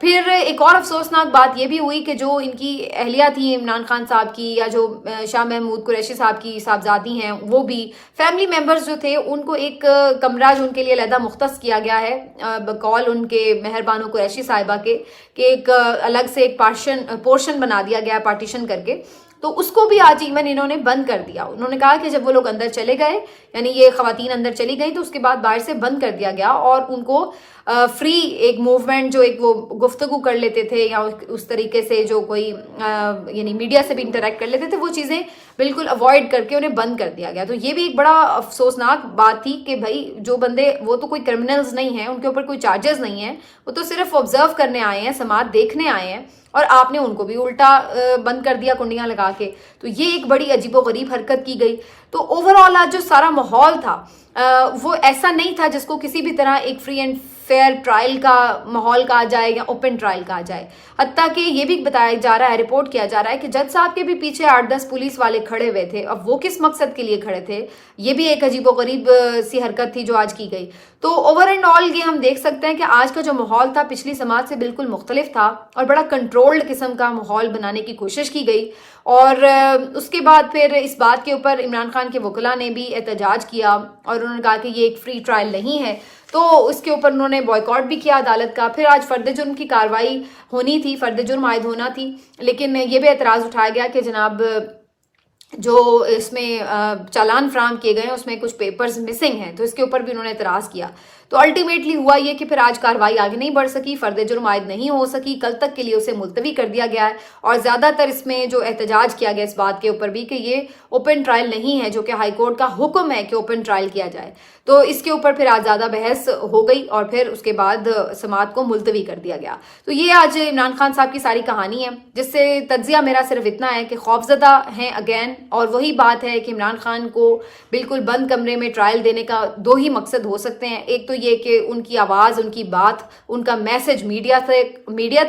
پھر ایک اور افسوسناک بات یہ بھی ہوئی کہ جو ان کی اہلیہ تھی عمران خان صاحب کی یا جو شاہ محمود قریشی صاحب کی صاحبزادی ہیں وہ بھی فیملی ممبرز جو تھے ان کو ایک کمرہ جو ان کے لیے علیحدہ مختص کیا گیا ہے بقول ان کے مہربانو قریشی صاحبہ کے کہ ایک الگ سے ایک پورشن بنا دیا گیا ہے پارٹیشن کر کے. تو اس کو بھی آج ایون انہوں نے بند کر دیا. انہوں نے کہا کہ جب وہ لوگ اندر چلے گئے یعنی یہ خواتین اندر چلی گئی تو اس کے بعد باہر سے بند کر دیا گیا اور ان کو فری ایک موومنٹ جو ایک وہ گفتگو کر لیتے تھے یا اس طریقے سے جو کوئی یعنی میڈیا سے بھی انٹریکٹ کر لیتے تھے وہ چیزیں بالکل اوائڈ کر کے انہیں بند کر دیا گیا. تو یہ بھی ایک بڑا افسوسناک بات تھی کہ بھائی جو بندے وہ تو کوئی کرمنلز نہیں ہیں, ان کے اوپر کوئی چارجز نہیں ہیں, وہ تو صرف آبزرو کرنے آئے ہیں, سماعت دیکھنے آئے ہیں اور آپ نے ان کو بھی الٹا بند کر دیا کنڈیاں لگا کے. تو یہ ایک بڑی عجیب و غریب حرکت کی گئی. تو اوور آل آج جو سارا ماحول تھا وہ ایسا نہیں تھا جس کو کسی بھی طرح ایک فری اینڈ فیئر ٹرائل کا ماحول کہا جائے یا اوپن ٹرائل کہا جائے. حتیٰ کہ یہ بھی بتایا جا رہا ہے, رپورٹ کیا جا رہا ہے کہ جج صاحب کے بھی پیچھے 8-10 پولیس والے کھڑے ہوئے تھے. اب وہ کس مقصد کے لیے کھڑے تھے, یہ بھی ایک عجیب و غریب سی حرکت تھی جو آج کی گئی. تو اوور اینڈ آل یہ ہم دیکھ سکتے ہیں کہ آج کا جو ماحول تھا پچھلی سماعت سے بالکل مختلف تھا اور بڑا کنٹرولڈ قسم کا ماحول بنانے کی کوشش کی گئی. اور اس کے بعد پھر اس بات کے اوپر عمران خان کے وکلاء نے بھی احتجاج کیا اور انہوں نے کہا کہ یہ ایک فری ٹرائل نہیں ہے. تو اس کے اوپر انہوں نے بائیکاٹ بھی کیا عدالت کا. پھر آج فرد جرم کی کارروائی ہونی تھی, فرد جرم عائد ہونا تھی, لیکن یہ بھی اعتراض اٹھایا گیا کہ جناب جو اس میں چالان فراہم کیے گئے ہیں اس میں کچھ پیپرز مسنگ ہیں, تو اس کے اوپر بھی انہوں نے اعتراض کیا. تو الٹیمیٹلی ہوا یہ کہ پھر آج کارروائی آگے نہیں بڑھ سکی, فرد جرم عائد نہیں ہو سکی, کل تک کے لیے اسے ملتوی کر دیا گیا ہے. اور زیادہ تر اس میں جو احتجاج کیا گیا اس بات کے اوپر بھی کہ یہ اوپن ٹرائل نہیں ہے, جو کہ ہائی کورٹ کا حکم ہے کہ اوپن ٹرائل کیا جائے. تو اس کے اوپر پھر آج زیادہ بحث ہو گئی اور پھر اس کے بعد سماعت کو ملتوی کر دیا گیا. تو یہ آج عمران خان صاحب کی ساری کہانی ہے, جس سے تجزیہ میرا صرف اتنا ہے کہ خوفزدہ ہیں اگین. اور وہی بات ہے کہ عمران خان کو بالکل بند کمرے میں ٹرائل دینے کا 2 ہی مقصد ہو سکتے ہیں. ایک تو یہ کہ ان کی آواز, ان کی بات, ان کا میسج میڈیا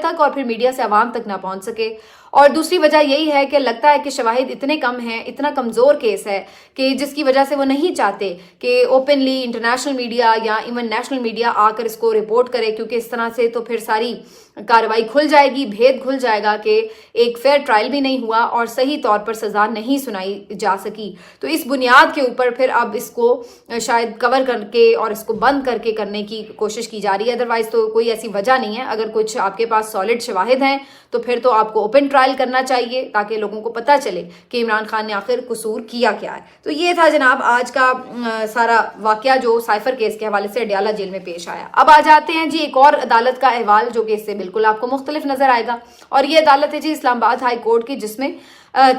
تک اور پھر میڈیا سے عوام تک نہ پہنچ سکے. اور دوسری وجہ یہی ہے کہ لگتا ہے کہ شواہد اتنے کم ہیں, اتنا کمزور کیس ہے کہ جس کی وجہ سے وہ نہیں چاہتے کہ اوپنلی انٹرنیشنل میڈیا یا ایون نیشنل میڈیا آ کر اس کو رپورٹ کرے, کیونکہ اس طرح سے تو پھر ساری کارروائی کھل جائے گی, بھید کھل جائے گا کہ ایک فیئر ٹرائل بھی نہیں ہوا اور صحیح طور پر سزا نہیں سنائی جا سکی. تو اس بنیاد کے اوپر پھر اب اس کو شاید کور کر کے اور اس کو بند کر کے کرنے کی کوشش کی جا رہی ہے. ادروائز تو کوئی ایسی وجہ نہیں ہے. اگر کچھ آپ کے پاس سالڈ شواہد ہیں تو پھر تو آپ کو اوپن ٹرائل کرنا چاہیے تاکہ لوگوں کو پتہ چلے کہ عمران خان نے آخر قصور کیا کیا ہے. تو یہ تھا جناب آج کا سارا واقعہ جو سائفر کیس کے حوالے سے اڈیالہ جیل میں پیش آیا. اب آ جاتے ہیں جی ایک اور عدالت کا احوال جو کہ اس سے بالکل آپ کو مختلف نظر آئے گا, اور یہ عدالت ہے جی اسلام آباد ہائی کورٹ کی, جس میں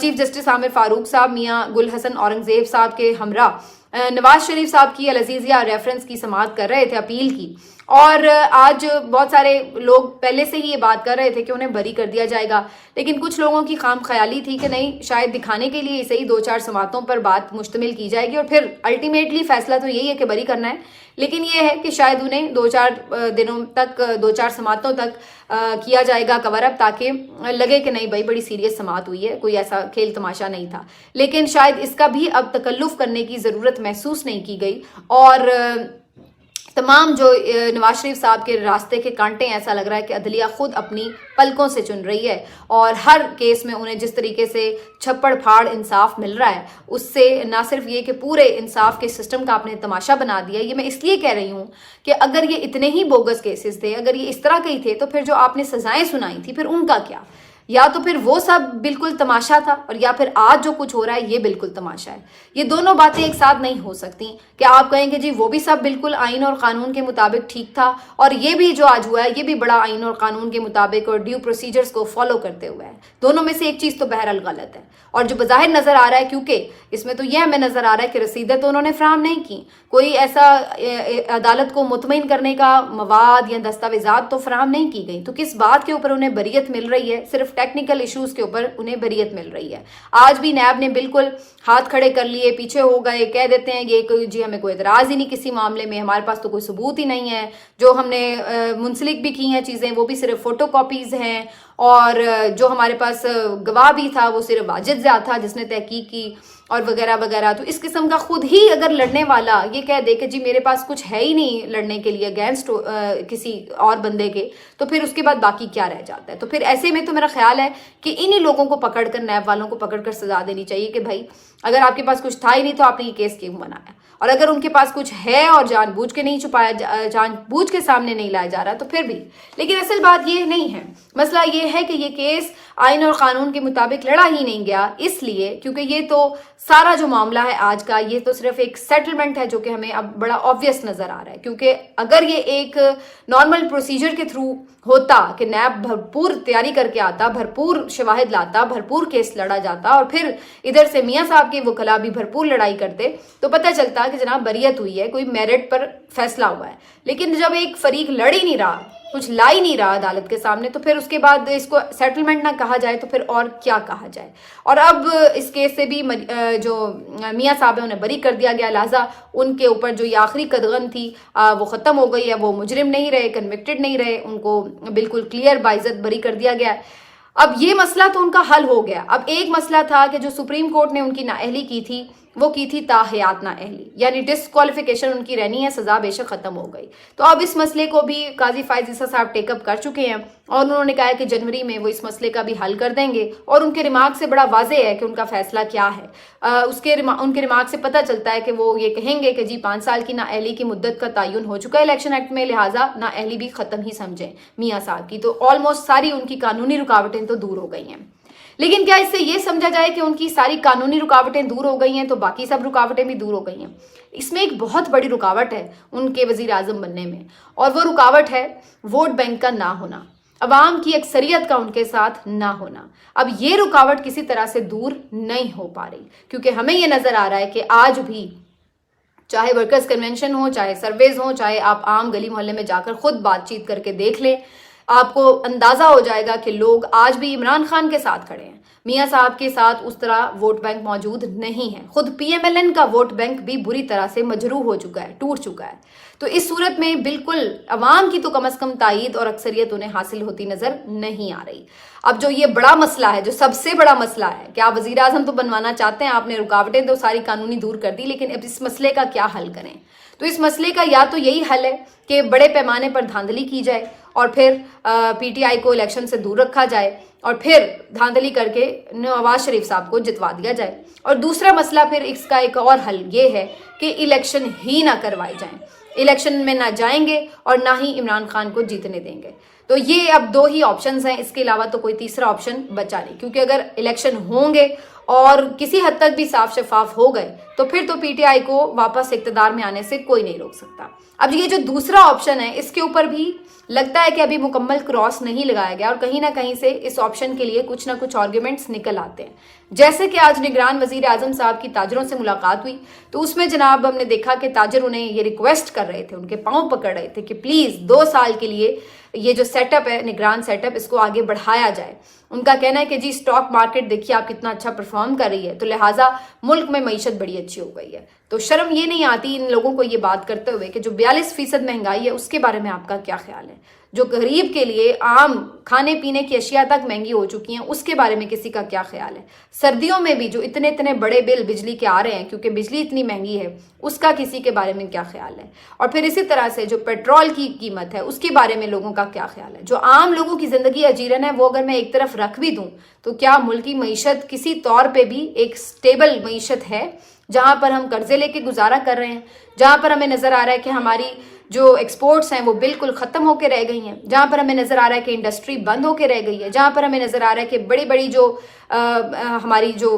چیف جسٹس عامر فاروق صاحب میاں گل حسن اورنگزیب صاحب کے ہمراہ نواز شریف صاحب کی العزیزیہ ریفرنس کی سماعت کر رہے تھے, اپیل کی. اور آج بہت سارے لوگ پہلے سے ہی یہ بات کر رہے تھے کہ انہیں بری کر دیا جائے گا, لیکن کچھ لوگوں کی خام خیالی تھی کہ نہیں, شاید دکھانے کے لیے صحیح 2-4 سماعتوں پر بات مشتمل کی جائے گی اور پھر الٹیمیٹلی فیصلہ تو یہی ہے کہ بری کرنا ہے. لیکن یہ ہے کہ شاید انہیں 2-4 دنوں تک 2-4 سماعتوں تک کیا جائے گا کور اپ, تاکہ لگے کہ نہیں بھائی بڑی سیریس سماعت ہوئی ہے, کوئی ایسا کھیل تماشا نہیں تھا. لیکن شاید اس کا بھی اب تکلف کرنے کی ضرورت محسوس نہیں کی گئی, اور تمام جو نواز شریف صاحب کے راستے کے کانٹے ایسا لگ رہا ہے کہ عدلیہ خود اپنی پلکوں سے چن رہی ہے, اور ہر کیس میں انہیں جس طریقے سے چھپڑ پھاڑ انصاف مل رہا ہے اس سے نہ صرف یہ کہ پورے انصاف کے سسٹم کا آپ نے تماشا بنا دیا. یہ میں اس لیے کہہ رہی ہوں کہ اگر یہ اتنے ہی بوگس کیسز تھے, اگر یہ اس طرح کے ہی تھے, تو پھر جو آپ نے سزائیں سنائی تھی پھر ان کا کیا؟ یا تو پھر وہ سب بالکل تماشا تھا, اور یا پھر آج جو کچھ ہو رہا ہے یہ بالکل تماشا ہے. یہ دونوں باتیں ایک ساتھ نہیں ہو سکتی کہ آپ کہیں کہ جی وہ بھی سب بالکل آئین اور قانون کے مطابق ٹھیک تھا, اور یہ بھی جو آج ہوا ہے یہ بھی بڑا آئین اور قانون کے مطابق اور ڈیو پروسیجرز کو فالو کرتے ہوئے ہے. دونوں میں سے ایک چیز تو بہرحال غلط ہے. اور جو بظاہر نظر آ رہا ہے, کیونکہ اس میں تو یہ ہمیں نظر آ رہا ہے کہ رسیدیں تو انہوں نے فراہم نہیں کی, کوئی ایسا عدالت کو مطمئن کرنے کا مواد یا دستاویزات تو فراہم نہیں کی گئی, تو کس بات کے اوپر انہیں بریت مل رہی ہے؟ صرف ٹیکنیکل ایشوز کے اوپر انہیں بریت مل رہی ہے. آج بھی نیب نے بالکل ہاتھ کھڑے کر لیے, پیچھے ہو گئے, کہہ دیتے ہیں یہ کوئی جی ہمیں کوئی اعتراض ہی نہیں کسی معاملے میں, ہمارے پاس تو کوئی ثبوت ہی نہیں ہے, جو ہم نے منسلک بھی کی ہیں چیزیں وہ بھی صرف فوٹو کاپیز ہیں, اور جو ہمارے پاس گواہ بھی تھا وہ صرف واجد ضیاء تھا جس نے تحقیق کی, اور وغیرہ وغیرہ. تو اس قسم کا خود ہی اگر لڑنے والا یہ کہہ دے کہ جی میرے پاس کچھ ہے ہی نہیں لڑنے کے لیے اگینسٹ کسی اور بندے کے, تو پھر اس کے بعد باقی کیا رہ جاتا ہے؟ تو پھر ایسے میں تو میرا خیال ہے کہ انہی لوگوں کو پکڑ کر, نیب والوں کو پکڑ کر سزا دینی چاہیے کہ بھائی اگر آپ کے پاس کچھ تھا ہی نہیں تو آپ نے یہ کیس کیوں بنایا, اور اگر ان کے پاس کچھ ہے اور جان بوجھ کے نہیں چھپایا, جان بوجھ کے سامنے نہیں لایا جا رہا تو پھر بھی. لیکن اصل بات یہ نہیں ہے, مسئلہ یہ ہے کہ یہ کیس آئین اور قانون کے مطابق لڑا ہی نہیں گیا, اس لیے کیونکہ یہ تو سارا جو معاملہ ہے آج کا, یہ تو صرف ایک سیٹلمنٹ ہے جو کہ ہمیں اب بڑا آبویس نظر آ رہا ہے. کیونکہ اگر یہ ایک نارمل پروسیجر کے تھرو ہوتا کہ نیب بھرپور تیاری کر کے آتا, بھرپور شواہد لاتا, بھرپور کیس لڑا جاتا, اور پھر ادھر سے میاں صاحب کے وکلاء بھی بھرپور لڑائی کرتے, تو پتہ چلتا کہ جناب بریت ہوئی ہے, کوئی میرٹ پر فیصلہ ہوا ہے. لیکن جب ایک فریق لڑ ہی نہیں رہا, کچھ لا ہی نہیں رہا عدالت کے سامنے, تو پھر اس کے بعد اس کو سیٹلمنٹ نہ کہا جائے تو پھر اور کیا کہا جائے. اور اب اس کیس سے بھی جو میاں صاحب ہیں انہیں بری کر دیا گیا, لہٰذا ان کے اوپر جو یہ آخری قدغن تھی وہ ختم ہو گئی ہے, وہ مجرم نہیں رہے, کنوکٹڈ نہیں رہے, ان کو بالکل کلیئر باعزت بری کر دیا گیا. اب یہ مسئلہ تو ان کا حل ہو گیا. اب ایک مسئلہ تھا کہ جو سپریم کورٹ نے ان کی نااہلی کی تھی وہ کی تھی تاحیات نااہلی, یعنی ڈسکوالیفیکیشن ان کی رہنی ہے, سزا بے شک ختم ہو گئی. تو اب اس مسئلے کو بھی قاضی فائز عیسیٰ صاحب ٹیک اپ کر چکے ہیں, اور انہوں نے کہا ہے کہ جنوری میں وہ اس مسئلے کا بھی حل کر دیں گے. اور ان کے ریمارک سے بڑا واضح ہے کہ ان کا فیصلہ کیا ہے. ان کے ریمارک سے پتہ چلتا ہے کہ وہ یہ کہیں گے کہ جی 5 سال کی نااہلی کی مدت کا تعین ہو چکا ہے الیکشن ایکٹ میں, لہٰذا نااہلی بھی ختم ہی سمجھیں میاں صاحب کی. تو آلموسٹ ساری ان کی قانونی رکاوٹیں تو دور ہو گئی ہیں. لیکن کیا اس سے یہ سمجھا جائے کہ ان کی ساری قانونی رکاوٹیں دور ہو گئی ہیں تو باقی سب رکاوٹیں بھی دور ہو گئی ہیں؟ اس میں ایک بہت بڑی رکاوٹ ہے ان کے وزیر اعظم بننے میں, اور وہ رکاوٹ ہے ووٹ بینک کا نہ ہونا, عوام کی اکثریت کا ان کے ساتھ نہ ہونا. اب یہ رکاوٹ کسی طرح سے دور نہیں ہو پا رہی, کیونکہ ہمیں یہ نظر آ رہا ہے کہ آج بھی چاہے ورکرز کنونشن ہو, چاہے سرویز ہوں, چاہے آپ عام گلی محلے میں جا کر خود بات چیت کر کے دیکھ لیں, آپ کو اندازہ ہو جائے گا کہ لوگ آج بھی عمران خان کے ساتھ کھڑے ہیں. میاں صاحب کے ساتھ اس طرح ووٹ بینک موجود نہیں ہے. خود پی ایم ایل این کا ووٹ بینک بھی بری طرح سے مجروح ہو چکا ہے, ٹوٹ چکا ہے. تو اس صورت میں بالکل عوام کی تو کم از کم تائید اور اکثریت انہیں حاصل ہوتی نظر نہیں آ رہی. اب جو یہ بڑا مسئلہ ہے, جو سب سے بڑا مسئلہ ہے کہ آپ وزیر اعظم تو بنوانا چاہتے ہیں, آپ نے رکاوٹیں تو ساری قانونی دور کر دی, لیکن اب اس مسئلے کا کیا حل کریں؟ تو اس مسئلے کا یا تو یہی حل ہے کہ بڑے پیمانے پر دھاندلی کی جائے اور پھر پی ٹی آئی کو الیکشن سے دور رکھا جائے, اور پھر دھاندلی کر کے نواز شریف صاحب کو جتوا دیا جائے. اور دوسرا مسئلہ پھر اس کا ایک اور حل یہ ہے کہ الیکشن ہی نہ کروائے جائیں, الیکشن میں نہ جائیں گے اور نہ ہی عمران خان کو جیتنے دیں گے. تو یہ اب 2 ہی آپشنز ہیں, اس کے علاوہ تو کوئی تیسرا آپشن بچا نہیں, کیونکہ اگر الیکشن ہوں گے اور کسی حد تک بھی صاف شفاف ہو گئے تو پھر تو پی ٹی آئی کو واپس اقتدار میں آنے سے کوئی نہیں روک سکتا. اب یہ جو دوسرا آپشن ہے اس کے اوپر بھی لگتا ہے کہ ابھی مکمل کراس نہیں لگایا گیا, اور کہیں نہ کہیں سے اس آپشن کے لیے کچھ نہ کچھ آرگیومنٹس نکل آتے ہیں. جیسے کہ آج نگران وزیر اعظم صاحب کی تاجروں سے ملاقات ہوئی تو اس میں جناب ہم نے دیکھا کہ تاجر انہیں یہ ریکویسٹ کر رہے تھے, ان کے پاؤں پکڑ رہے تھے کہ پلیز 2 سال کے لیے یہ جو سیٹ اپ ہے نگران سیٹ اپ, اس کو آگے بڑھایا جائے. ان کا کہنا ہے کہ جی اسٹاک مارکیٹ دیکھیے آپ کتنا اچھا پرفارم کر رہی ہے, تو لہٰذا ملک میں معیشت بڑی اچھی ہو گئی ہے. تو شرم یہ نہیں آتی ان لوگوں کو یہ بات کرتے ہوئے کہ جو 42% مہنگائی ہے اس کے بارے میں آپ کا کیا خیال ہے؟ جو غریب کے لیے عام کھانے پینے کی اشیاء تک مہنگی ہو چکی ہیں اس کے بارے میں کسی کا کیا خیال ہے؟ سردیوں میں بھی جو اتنے بڑے بل بجلی کے آ رہے ہیں کیونکہ بجلی اتنی مہنگی ہے, اس کا کسی کے بارے میں کیا خیال ہے؟ اور پھر اسی طرح سے جو پیٹرول کی قیمت ہے اس کے بارے میں لوگوں کا کیا خیال ہے؟ جو عام لوگوں کی زندگی اجیرن ہے وہ اگر میں ایک طرف رکھ بھی دوں تو کیا ملکی معیشت کسی طور پہ بھی ایک سٹیبل معیشت ہے جہاں پر ہم قرضے لے کے گزارا کر رہے ہیں, جہاں پر ہمیں نظر آ رہا ہے کہ ہماری جو ایکسپورٹس ہیں وہ بالکل ختم ہو کے رہ گئی ہیں, جہاں پر ہمیں نظر آ رہا ہے کہ انڈسٹری بند ہو کے رہ گئی ہے, جہاں پر ہمیں نظر آ رہا ہے کہ بڑی جو ہماری جو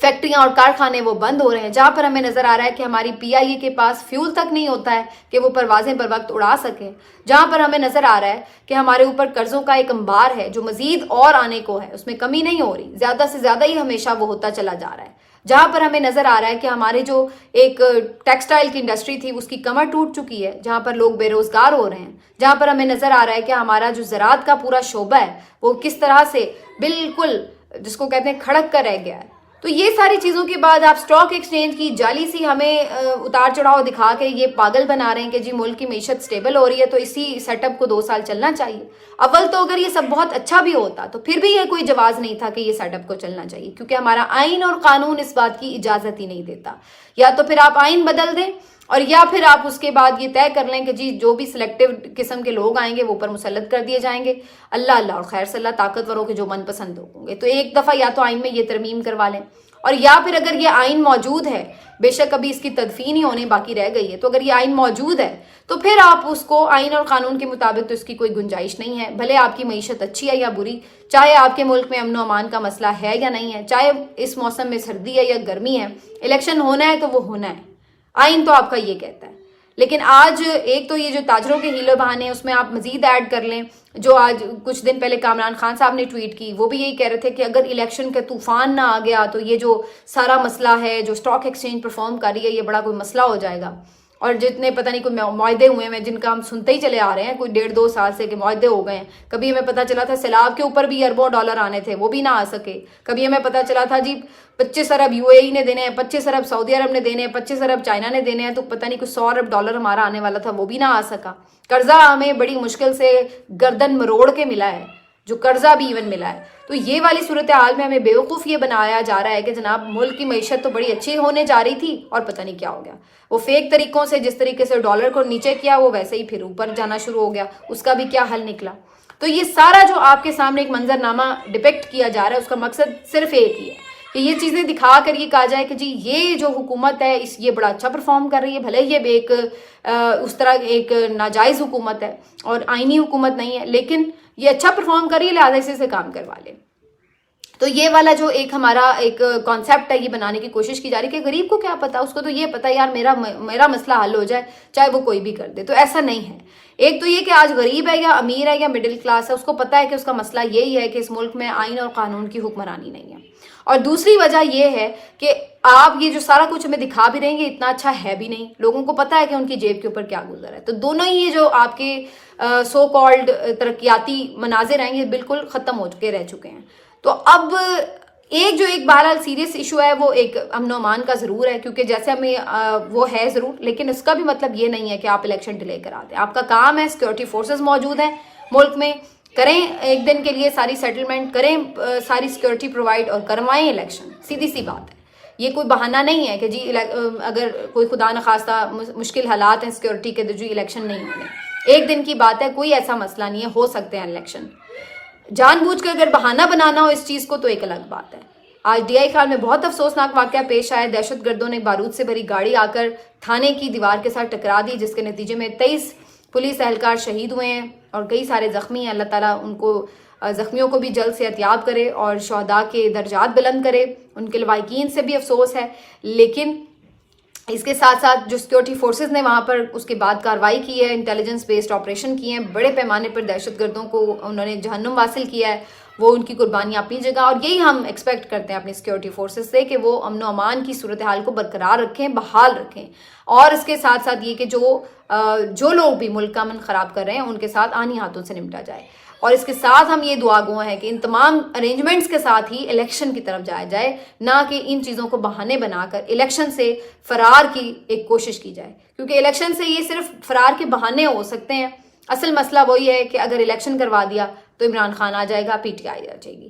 فیکٹریاں اور کارخانے وہ بند ہو رہے ہیں, جہاں پر ہمیں نظر آ رہا ہے کہ ہماری پی آئی اے کے پاس فیول تک نہیں ہوتا ہے کہ وہ پروازیں بر وقت اڑا سکیں, جہاں پر ہمیں نظر آ رہا ہے کہ ہمارے اوپر قرضوں کا ایک انبار ہے جو مزید اور آنے کو ہے, اس میں کمی نہیں ہو رہی, زیادہ سے زیادہ ہی ہمیشہ وہ ہوتا چلا جا رہا ہے, جہاں پر ہمیں نظر آ رہا ہے کہ ہمارے جو ایک ٹیکسٹائل کی انڈسٹری تھی اس کی کمر ٹوٹ چکی ہے, جہاں پر لوگ بے روزگار ہو رہے ہیں, جہاں پر ہمیں نظر آ رہا ہے کہ ہمارا جو زراعت کا پورا شعبہ ہے وہ کس طرح سے بالکل جس کو کہتے ہیں کھڑک کر رہ گیا ہے. تو یہ ساری چیزوں کے بعد آپ اسٹاک ایکسچینج کی جعلی سی ہمیں اتار چڑھاؤ دکھا کے یہ پاگل بنا رہے ہیں کہ جی ملک کی معیشت سٹیبل ہو رہی ہے تو اسی سیٹ اپ کو 2 سال چلنا چاہیے. اول تو اگر یہ سب بہت اچھا بھی ہوتا تو پھر بھی یہ کوئی جواز نہیں تھا کہ یہ سیٹ اپ کو چلنا چاہیے، کیونکہ ہمارا آئین اور قانون اس بات کی اجازت ہی نہیں دیتا. یا تو پھر آپ آئین بدل دیں اور یا پھر آپ اس کے بعد یہ طے کر لیں کہ جی جو بھی سلیکٹیو قسم کے لوگ آئیں گے وہ اوپر مسلط کر دیے جائیں گے. اللہ اور خیر صلی اللہ، طاقتوروں کے جو من پسند ہوں گے. تو ایک دفعہ یا تو آئین میں یہ ترمیم کروا لیں، اور یا پھر اگر یہ آئین موجود ہے، بے شک ابھی اس کی تدفین ہی ہونے باقی رہ گئی ہے، تو اگر یہ آئین موجود ہے تو پھر آپ اس کو آئین اور قانون کے مطابق تو اس کی کوئی گنجائش نہیں ہے. بھلے آپ کی معیشت اچھی ہے یا بری، چاہے آپ کے ملک میں امن و امان کا مسئلہ ہے یا نہیں ہے، چاہے اس موسم میں سردی ہے یا گرمی ہے، الیکشن ہونا ہے تو وہ ہونا ہے. آئین تو آپ کا یہ کہتا ہے. لیکن آج ایک تو یہ جو تاجروں کے ہیلے بہانے ہیں اس میں آپ مزید ایڈ کر لیں، جو آج کچھ دن پہلے کامران خان صاحب نے ٹویٹ کی، وہ بھی یہی کہہ رہے تھے کہ اگر الیکشن کا طوفان نہ آ گیا تو یہ جو سارا مسئلہ ہے جو اسٹاک ایکسچینج پرفارم کر رہی ہے یہ بڑا کوئی مسئلہ ہو جائے گا. اور جتنے پتہ نہیں کوئی معاہدے ہوئے ہیں جن کا ہم سنتے ہی چلے آ رہے ہیں، کوئی 1.5-2 سال سے کہ معاہدے ہو گئے ہیں. کبھی ہمیں پتہ چلا تھا سیلاب کے اوپر بھی اربوں ڈالر آنے تھے، وہ بھی نہ آ سکے. کبھی ہمیں پتہ چلا تھا جی 25 ارب UAE نے دینے ہیں، 25 ارب سعودی عرب نے دینے ہیں، 25 ارب چائنا نے دینے ہیں، تو پتہ نہیں کوئی 100 ارب ڈالر ہمارا آنے والا تھا، وہ بھی نہ آ سکا. قرضہ ہمیں بڑی مشکل سے گردن مروڑ کے ملا ہے، جو قرضہ بھی ایون ملا ہے. تو یہ والی صورتحال میں ہمیں بیوقوف یہ بنایا جا رہا ہے کہ جناب ملک کی معیشت تو بڑی اچھی ہونے جا رہی تھی اور پتہ نہیں کیا ہو گیا. وہ فیک طریقوں سے جس طریقے سے ڈالر کو نیچے کیا وہ ویسے ہی پھر اوپر جانا شروع ہو گیا، اس کا بھی کیا حل نکلا. تو یہ سارا جو آپ کے سامنے ایک منظر نامہ ڈپکٹ کیا جا رہا ہے اس کا مقصد صرف ایک ہی ہے کہ یہ چیزیں دکھا کر یہ کہا جائے کہ جی یہ جو حکومت ہے یہ بڑا اچھا پرفارم کر رہی ہے. بھلے یہ ایک اس طرح ایک ناجائز حکومت ہے اور آئینی حکومت نہیں ہے، لیکن یہ اچھا پرفارم کر رہی ہے، لہٰذا اسی سے کام کروا لیں. تو یہ والا جو ایک ہمارا ایک کانسیپٹ ہے یہ بنانے کی کوشش کی جا رہی ہے کہ غریب کو کیا پتا، اس کو تو یہ پتا یار میرا مسئلہ حل ہو جائے چاہے وہ کوئی بھی کر دے. تو ایسا نہیں ہے. ایک تو یہ کہ آج غریب ہے یا امیر ہے یا مڈل کلاس ہے، اس کو پتا ہے کہ اس کا مسئلہ یہی ہے کہ اس ملک میں آئین اور قانون کی حکمرانی نہیں ہے. اور دوسری وجہ یہ ہے کہ آپ یہ جو سارا کچھ ہمیں دکھا بھی رہے ہیں اتنا اچھا ہے بھی نہیں. لوگوں کو پتا ہے کہ ان کی جیب کے اوپر کیا گزر ہے. تو دونوں ہی یہ جو آپ کے سو کالڈ ترقیاتی مناظر ہیں یہ بالکل ختم ہو چکے رہ چکے ہیں. تو اب ایک بہرحال سیریس ایشو ہے وہ ایک امن و امان کا ضرور ہے، کیونکہ جیسے ہمیں وہ ہے ضرور، لیکن اس کا بھی مطلب یہ نہیں ہے کہ آپ الیکشن ڈیلے کرا دیں. آپ کا کام ہے، سیکورٹی فورسز موجود ہیں ملک میں، کریں ایک دن کے لیے ساری سیٹلمنٹ کریں، ساری سیکورٹی پرووائڈ اور کروائیں الیکشن. سیدھی سی بات ہے. یہ کوئی بہانہ نہیں ہے کہ جی اگر کوئی خدا نخواستہ مشکل حالات ہیں سیکورٹی کے تو جی الیکشن نہیں ہونے. ایک دن کی بات ہے، کوئی ایسا مسئلہ نہیں ہے، ہو سکتے ہیں الیکشن. جان بوجھ کر اگر بہانہ بنانا ہو اس چیز کو تو ایک الگ بات ہے. آج DI خال میں بہت افسوسناک واقعہ پیش آیا. دہشت گردوں نے بارود سے بھری گاڑی آ کر تھانے کی دیوار کے ساتھ ٹکرا دی، جس کے نتیجے میں 23 پولیس اہلکار شہید ہوئے ہیں اور کئی سارے زخمی ہیں. اللہ تعالیٰ ان کو زخمیوں کو بھی جلد سے احتیاط کرے اور شہداء کے درجات بلند کرے. ان کے لواحقین سے بھی افسوس ہے، لیکن اس کے ساتھ ساتھ جو سیکورٹی فورسز نے وہاں پر اس کے بعد کارروائی کی ہے، انٹیلیجنس بیسڈ آپریشن کیے ہیں، بڑے پیمانے پر دہشت گردوں کو انہوں نے جہنم حاصل کیا ہے. وہ ان کی قربانیاں اپنی جگہ، اور یہی ہم ایکسپیکٹ کرتے ہیں اپنی سیکورٹی فورسز سے کہ وہ امن و امان کی صورتحال کو برقرار رکھیں، بحال رکھیں. اور اس کے ساتھ ساتھ یہ کہ جو لوگ بھی ملک کا امن خراب کر رہے ہیں ان کے ساتھ آنی ہاتھوں سے نمٹا جائے. اور اس کے ساتھ ہم یہ دعا گو ہیں کہ ان تمام ارینجمنٹس کے ساتھ ہی الیکشن کی طرف جایا جائے، نہ کہ ان چیزوں کو بہانے بنا کر الیکشن سے فرار کی ایک کوشش کی جائے، کیونکہ الیکشن سے یہ صرف فرار کے بہانے ہو سکتے ہیں. اصل مسئلہ وہی ہے کہ اگر الیکشن کروا دیا تو عمران خان آ جائے گا، PTI آ جائے گی.